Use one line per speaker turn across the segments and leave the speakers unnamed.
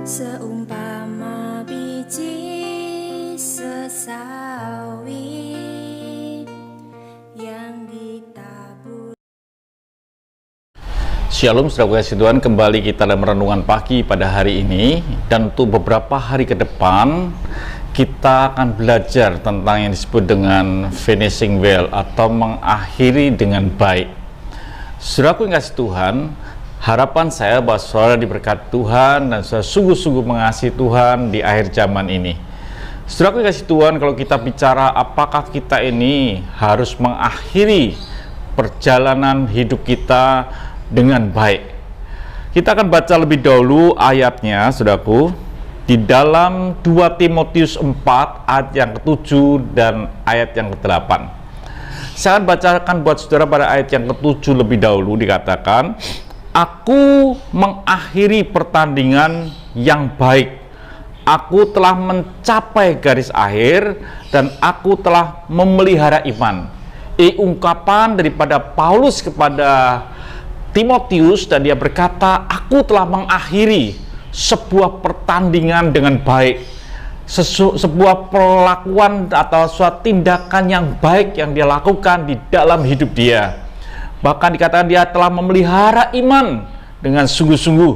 Seumpama biji sesawi yang ditabur.
Shalom saudara kasih Tuhan, kembali kita dalam renungan pagi pada hari ini. Dan untuk beberapa hari ke depan kita akan belajar tentang yang disebut dengan finishing well atau mengakhiri dengan baik. Saudaraku yang kasih Tuhan, harapan saya bahwa saudara diberkati Tuhan dan saudara sungguh-sungguh mengasihi Tuhan di akhir zaman ini. Saudaraku yang kasih Tuhan, kalau kita bicara apakah kita ini harus mengakhiri perjalanan hidup kita dengan baik, kita akan baca lebih dahulu ayatnya, saudaraku, di dalam 2 Timotius 4 ayat yang ke-7 dan ayat yang ke-8. Saya akan bacakan buat saudara pada ayat yang ke-7 lebih dahulu. Dikatakan, aku mengakhiri pertandingan yang baik, aku telah mencapai garis akhir, dan aku telah memelihara iman. Ungkapan daripada Paulus kepada Timotius, dan dia berkata, aku telah mengakhiri sebuah pertandingan dengan baik, sebuah perlakuan atau suatu tindakan yang baik yang dia lakukan di dalam hidup dia. Bahkan dikatakan dia telah memelihara iman dengan sungguh-sungguh.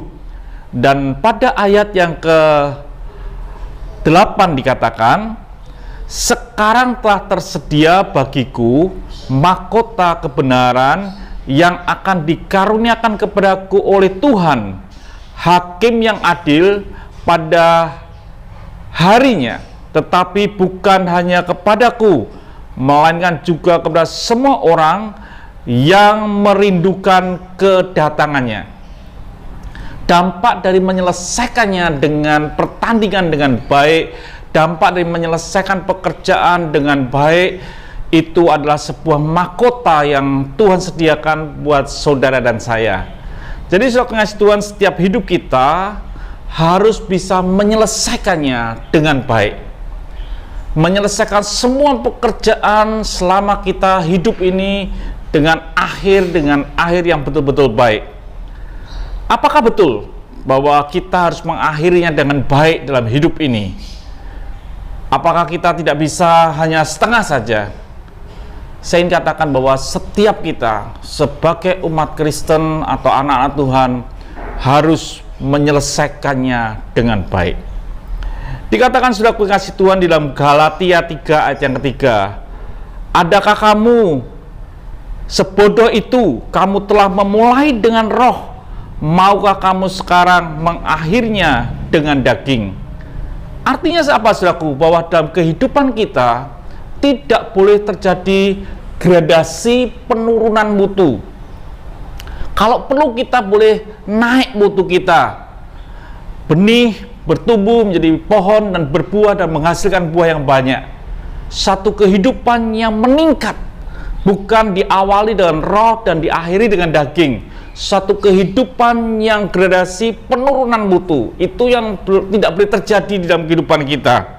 Dan pada ayat yang ke-8 dikatakan, sekarang telah tersedia bagiku mahkota kebenaran yang akan dikaruniakan kepadaku oleh Tuhan, hakim yang adil pada harinya, tetapi bukan hanya kepadaku, melainkan juga kepada semua orang yang merindukan kedatangannya. Dampak dari menyelesaikannya dengan pertandingan dengan baik, dampak dari menyelesaikan pekerjaan dengan baik, itu adalah sebuah mahkota yang Tuhan sediakan buat saudara dan saya. Jadi saudara kasih Tuhan, setiap hidup kita harus bisa menyelesaikannya dengan baik, menyelesaikan semua pekerjaan selama kita hidup ini dengan akhir yang betul-betul baik. Apakah betul bahwa kita harus mengakhirinya dengan baik dalam hidup ini? Apakah kita tidak bisa hanya setengah saja? Saya ingin katakan bahwa setiap kita sebagai umat Kristen atau anak-anak Tuhan harus menyelesaikannya dengan baik. Dikatakan sudah kasih Tuhan di dalam Galatia 3 ayat yang ketiga, adakah kamu sebodoh itu, kamu telah memulai dengan roh, maukah kamu sekarang mengakhirnya dengan daging? Artinya apa, saudaraku? Bahwa dalam kehidupan kita tidak boleh terjadi gradasi penurunan mutu. Kalau perlu kita boleh naik mutu kita. Benih bertumbuh menjadi pohon dan berbuah dan menghasilkan buah yang banyak. Satu kehidupan yang meningkat, bukan diawali dengan roh dan diakhiri dengan daging. Satu kehidupan yang gradasi penurunan mutu, itu yang tidak boleh terjadi di dalam kehidupan kita.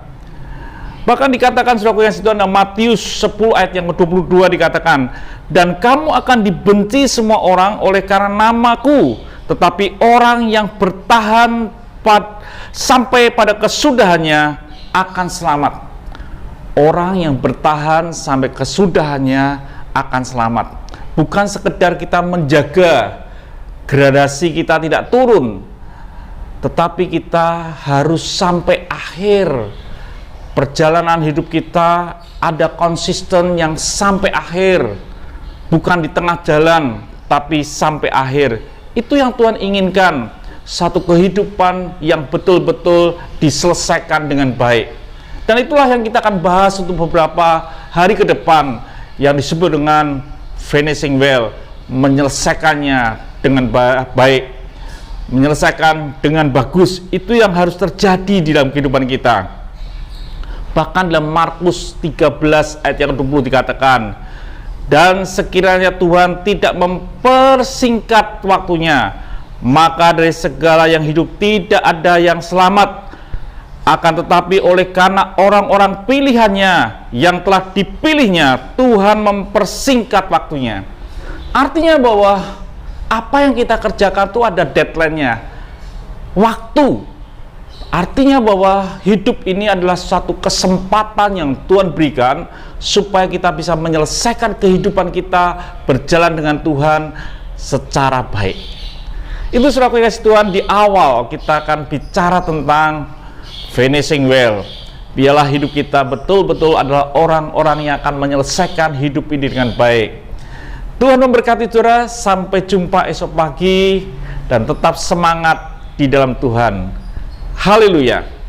Bahkan dikatakan saudaraku yang setuju, dalam Matius 10 ayat yang ke-22 dikatakan, dan kamu akan dibenci semua orang oleh karena namaku, tetapi orang yang bertahan sampai pada kesudahannya akan selamat. Orang yang bertahan sampai kesudahannya akan selamat. Bukan sekedar kita menjaga gradasi kita tidak turun, tetapi kita harus sampai akhir perjalanan hidup kita, ada konsisten yang sampai akhir, bukan di tengah jalan, tapi sampai akhir. Itu yang Tuhan inginkan, satu kehidupan yang betul-betul diselesaikan dengan baik. Dan itulah yang kita akan bahas untuk beberapa hari ke depan, yang disebut dengan finishing well, menyelesaikannya dengan baik, menyelesaikan dengan bagus. Itu yang harus terjadi di dalam kehidupan kita. Bahkan dalam Markus 13 ayat yang ke-20 dikatakan, dan sekiranya Tuhan tidak mempersingkat waktunya, maka dari segala yang hidup tidak ada yang selamat, akan tetapi oleh karena orang-orang pilihannya yang telah dipilihnya, Tuhan mempersingkat waktunya. Artinya bahwa apa yang kita kerjakan itu ada deadline-nya, waktu. Artinya bahwa hidup ini adalah suatu kesempatan yang Tuhan berikan supaya kita bisa menyelesaikan kehidupan kita berjalan dengan Tuhan secara baik. Itu saudara kasih Tuhan, di awal kita akan bicara tentang finishing well. Biarlah hidup kita betul-betul adalah orang-orang yang akan menyelesaikan hidup ini dengan baik. Tuhan memberkati saudara, sampai jumpa esok pagi dan tetap semangat di dalam Tuhan. Haleluya.